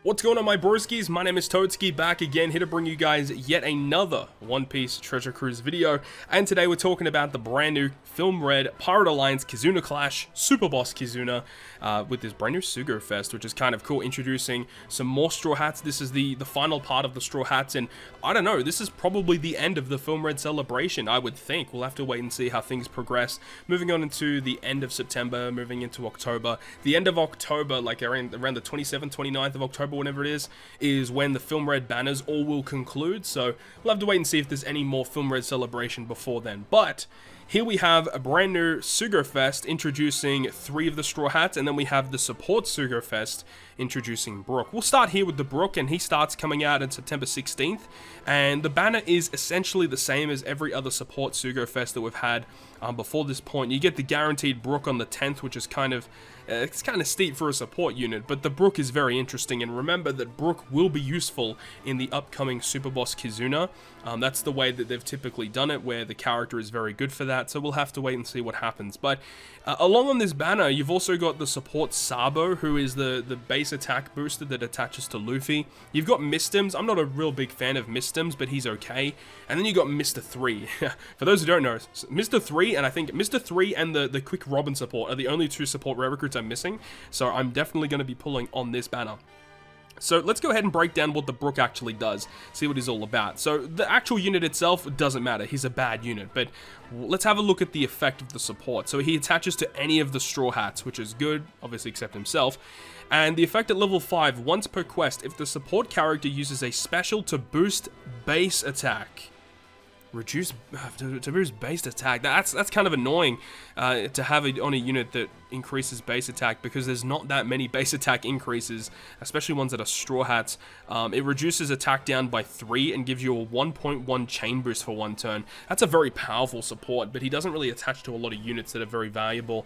What's going on, my broskiis? My name is Toadskii, back again, here to bring you guys yet another One Piece Treasure Cruise video. And today we're talking about the brand new Film Red Pirate Alliance Kizuna Clash Super Boss Kizuna with this brand new SugoFest, which is kind of cool, introducing some more Straw Hats. This is the final part of the Straw Hats, and I don't know, this is probably the end of the Film Red celebration, I would think. We'll have to wait and see how things progress. Moving on into the end of September, moving into October. The end of October, like around the 27th, 29th of October, whenever it is when the Film Red banners all will conclude, so we'll have to wait and see if there's any more Film Red celebration before then. But here we have a brand new SugoFest introducing 3 of the Straw Hats, and then we have the support SugoFest introducing Brook. We'll start here with the Brook, and he starts coming out on September 16th, and the banner is essentially the same as every other support SugoFest that we've had before this point. You get the guaranteed Brook on the 10th, which is kind of it's kind of steep for a support unit, but the Brook is very interesting, and remember that Brook will be useful in the upcoming Super Boss Kizuna. That's the way that they've typically done it, where the character is very good for that, so we'll have to wait and see what happens. But along on this banner, you've also got the support Sabo, who is the base attack booster that attaches to Luffy. You've got Mistims. I'm not a real big fan of Mistims, but he's okay. And then you got Mr. 3. For those who don't know, Mr. 3, and I think Mr. 3 and the Quick Robin support are the only 2 support rare recruits I'm missing, so I'm definitely going to be pulling on this banner. So let's go ahead and break down what the Brook actually does, see what he's all about. So the actual unit itself doesn't matter, he's a bad unit, but let's have a look at the effect of the support. So he attaches to any of the Straw Hats, which is good, obviously except himself. And the effect at level 5, once per quest, if the support character uses a special to boost base attack. To boost base attack. That's kind of annoying to have it on a unit that increases base attack, because there's not that many base attack increases, especially ones that are Straw Hats. It reduces attack down by 3 and gives you a 1.1 chain boost for 1 turn. That's a very powerful support, but he doesn't really attach to a lot of units that are very valuable.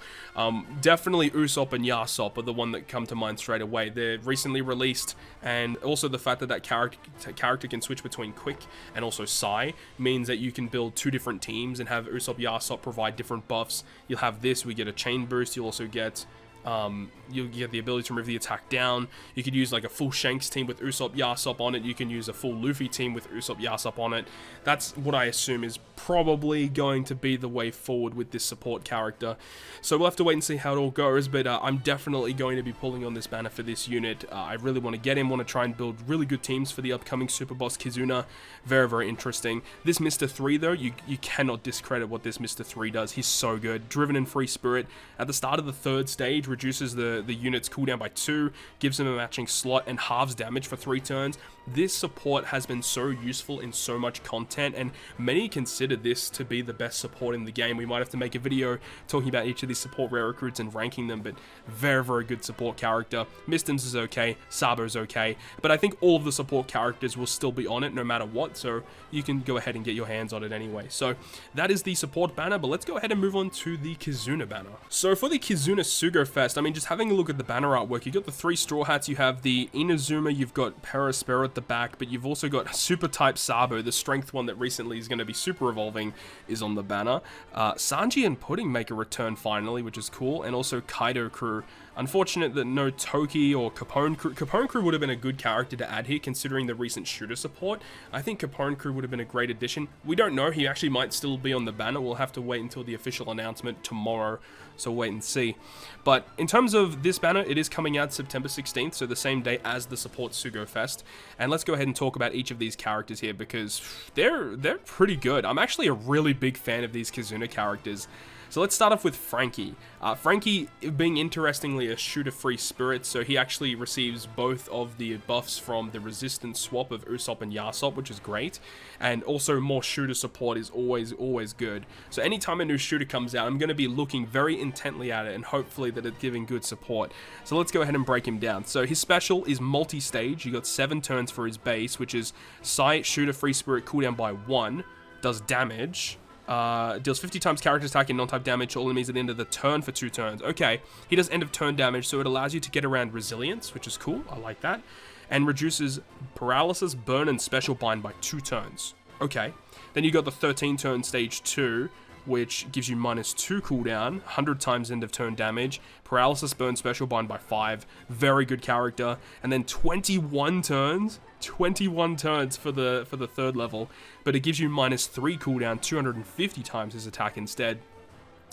Definitely Usopp and Yasop are the one that come to mind straight away. They're recently released, and also the fact that that character can switch between Quick and also Sai means that you can build 2 different teams and have Usopp, Yasop provide different buffs. You'll have this, we get a chain boost. You'll also get the ability to move the attack down. You could use like a full Shanks team with Usopp, Yasop on it. You can use a full Luffy team with Usopp, Yasop on it. That's what I assume is probably going to be the way forward with this support character. So we'll have to wait and see how it all goes, but I'm definitely going to be pulling on this banner for this unit. I really want to get him, want to try and build really good teams for the upcoming Super Boss Kizuna. Very, very interesting. This Mr. 3 though, you cannot discredit what this Mr. 3 does. He's so good. Driven and Free Spirit. At the start of the 3rd stage, reduces the unit's cooldown by 2, gives them a matching slot, and halves damage for 3 turns. This support has been so useful in so much content, and many consider this to be the best support in the game. We might have to make a video talking about each of these support rare recruits and ranking them, but very, very good support character. Mistims is okay, Sabo's okay, but I think all of the support characters will still be on it no matter what, so you can go ahead and get your hands on it anyway. So that is the support banner, but let's go ahead and move on to the Kizuna banner. So for the Kizuna Sugo-Fest, I mean, just having a look at the banner artwork, you got the 3 Straw Hats, you have the Inazuma, you've got Perispero at the back, but you've also got Super Type Sabo, the strength one that recently is going to be super evolving, is on the banner. Sanji and Pudding make a return finally, which is cool, and also Kaido crew. Unfortunate that no Toki or Capone crew. Capone crew would have been a good character to add here, considering the recent shooter support. I think Capone crew would have been a great addition. We don't know, he actually might still be on the banner. We'll have to wait until the official announcement tomorrow, so wait and see. But in terms of this banner, it is coming out September 16th, so the same day as the support SugoFest. And let's go ahead and talk about each of these characters here, because they're pretty good. I'm actually a really big fan of these Kizuna characters. So let's start off with Frankie. Frankie being interestingly a shooter-free spirit, so he actually receives both of the buffs from the resistance swap of Usopp and Yasop, which is great, and also more shooter support is always good. So anytime a new shooter comes out, I'm going to be looking very intently at it, and hopefully that it's giving good support. So let's go ahead and break him down. So his special is multi-stage. You got 7 turns for his base, which is Sight, shooter-free spirit, cooldown by 1, does damage, deals 50 times character attack and non-type damage to all enemies at the end of the turn for 2 turns. Okay, he does end of turn damage, so it allows you to get around resilience, which is cool. I like that. And reduces paralysis, burn, and special bind by 2 turns. Okay. Then you got the 13 turn stage 2, which gives you -2 cooldown, 100 times end of turn damage, paralysis burn special bind by 5, very good character, and then 21 turns for the 3rd level, but it gives you -3 cooldown, 250 times his attack instead.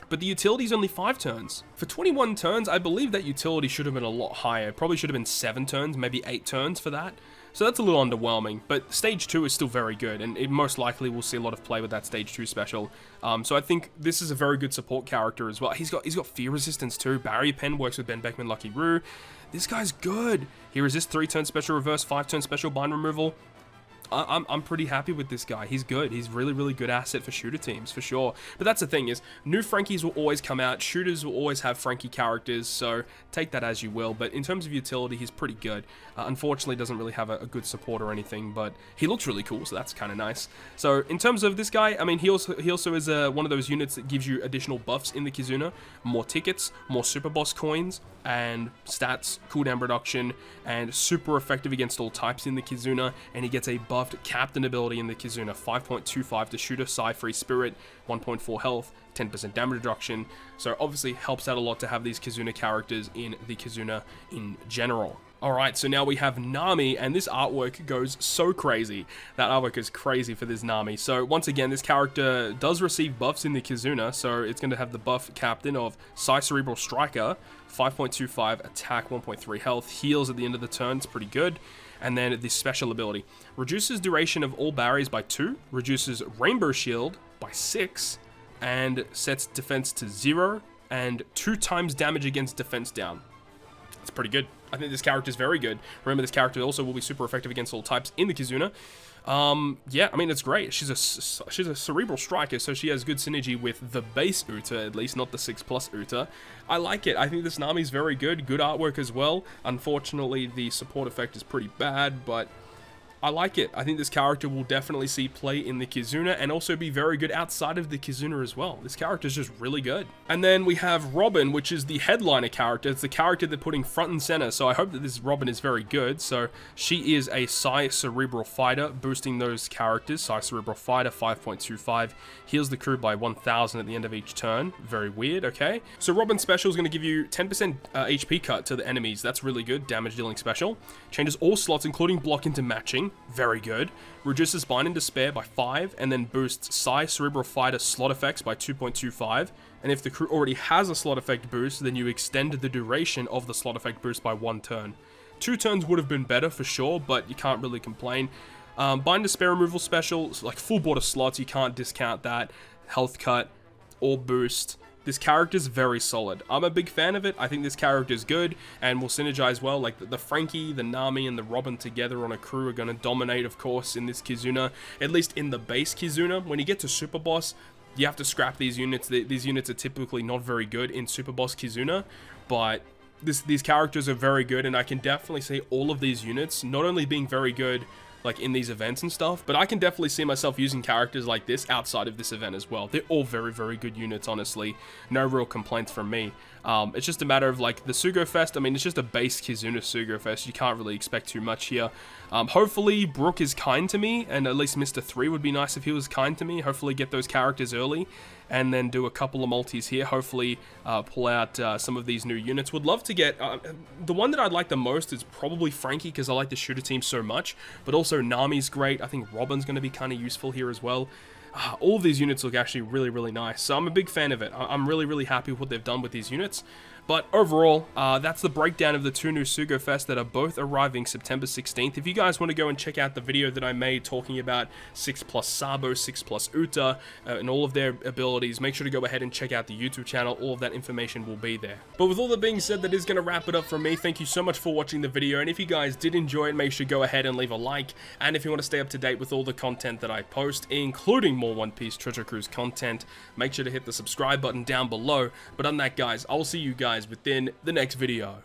But the utility is only 5 turns. For 21 turns, I believe that utility should have been a lot higher. It probably should have been 7 turns, maybe 8 turns for that. So that's a little underwhelming, but Stage 2 is still very good, and it most likely will see a lot of play with that Stage 2 special. So I think this is a very good support character as well. He's got fear resistance too. Barrier Pen works with Ben Beckman Lucky Roo. This guy's good. He resists 3-turn special reverse, 5-turn special bind removal. I'm pretty happy with this guy. He's good. He's really good asset for shooter teams, for sure. But that's the thing is, new Frankies will always come out. Shooters will always have Frankie characters, so take that as you will. But in terms of utility, he's pretty good. Unfortunately, doesn't really have a good support or anything, but he looks really cool, so that's kind of nice. So in terms of this guy, I mean, he also is one of those units that gives you additional buffs in the Kizuna, more tickets, more super boss coins, and stats, cooldown reduction, and super effective against all types in the Kizuna, and he gets a buffed captain ability in the Kizuna, 5.25 to shooter, psi, free spirit, 1.4 health, 10% damage reduction, so obviously helps out a lot to have these Kizuna characters in the Kizuna in general. Alright, so now we have Nami, and this artwork goes so crazy. That artwork is crazy for this Nami. So once again, this character does receive buffs in the Kizuna, so it's going to have the buff captain of Psi Cerebral Striker, 5.25 attack, 1.3 health, heals at the end of the turn, it's pretty good. And then the special ability, reduces duration of all barriers by 2, reduces Rainbow Shield by 6, and sets defense to 0, and 2 times damage against defense down. It's pretty good. I think this character is very good. Remember, this character also will be super effective against all types in the Kizuna. Yeah, I mean, it's great. She's a cerebral striker, so she has good synergy with the base Uta, at least, not the 6+ Uta. I like it. I think this Nami's very good. Good artwork as well. Unfortunately, the support effect is pretty bad, but I like it. I think this character will definitely see play in the Kizuna and also be very good outside of the Kizuna as well. This character is just really good. And then we have Robin, which is the headliner character. It's the character they're putting front and center, so I hope that this Robin is very good. So she is a Psi Cerebral Fighter, boosting those characters. Psi Cerebral Fighter, 5.25, heals the crew by 1,000 at the end of each turn. Very weird, okay? So Robin's special is going to give you 10% HP cut to the enemies. That's really good. Damage dealing special. Changes all slots, including block into matching. Very good. Reduces Bind and Despair by 5, and then boosts Psi Cerebral Fighter slot effects by 2.25. And if the crew already has a slot effect boost, then you extend the duration of the slot effect boost by 1 turn. 2 turns would have been better for sure, but you can't really complain. Bind Despair removal special, like full border slots, you can't discount that. Health cut, or boost. This character is very solid. I'm a big fan of it. I think this character is good and will synergize well. Like the Frankie, the Nami, and the Robin together on a crew are going to dominate, of course, in this Kizuna. At least in the base Kizuna. When you get to Super Boss, you have to scrap these units. These units are typically not very good in Super Boss Kizuna, but these characters are very good, and I can definitely see all of these units not only being very good like in these events and stuff, but I can definitely see myself using characters like this outside of this event as well. They're all very good units, honestly. No real complaints from me. It's just a matter of like the SugoFest. I mean, it's just a base Kizuna SugoFest. You can't really expect too much here. Hopefully Brook is kind to me, and at least Mr. 3 would be nice if he was kind to me. Hopefully get those characters early and then do a couple of multis here. Hopefully pull out some of these new units. Would love to get the one that I'd like the most is probably Frankie, because I like the shooter team so much, but also Nami's great. I think Robin's going to be kind of useful here as well. All of these units look actually really nice, so I'm a big fan of it. I'm really happy with what they've done with these units. But overall, that's the breakdown of the 2 new SugoFest that are both arriving September 16th. If you guys want to go and check out the video that I made talking about 6+ Sabo, 6+ Uta, and all of their abilities, make sure to go ahead and check out the YouTube channel. All of that information will be there. But with all that being said, that is going to wrap it up from me. Thank you so much for watching the video, and if you guys did enjoy it, make sure to go ahead and leave a like. And if you want to stay up to date with all the content that I post, including more One Piece Treasure Cruise content, make sure to hit the subscribe button down below. But other than that, guys, I will see you guys within the next video.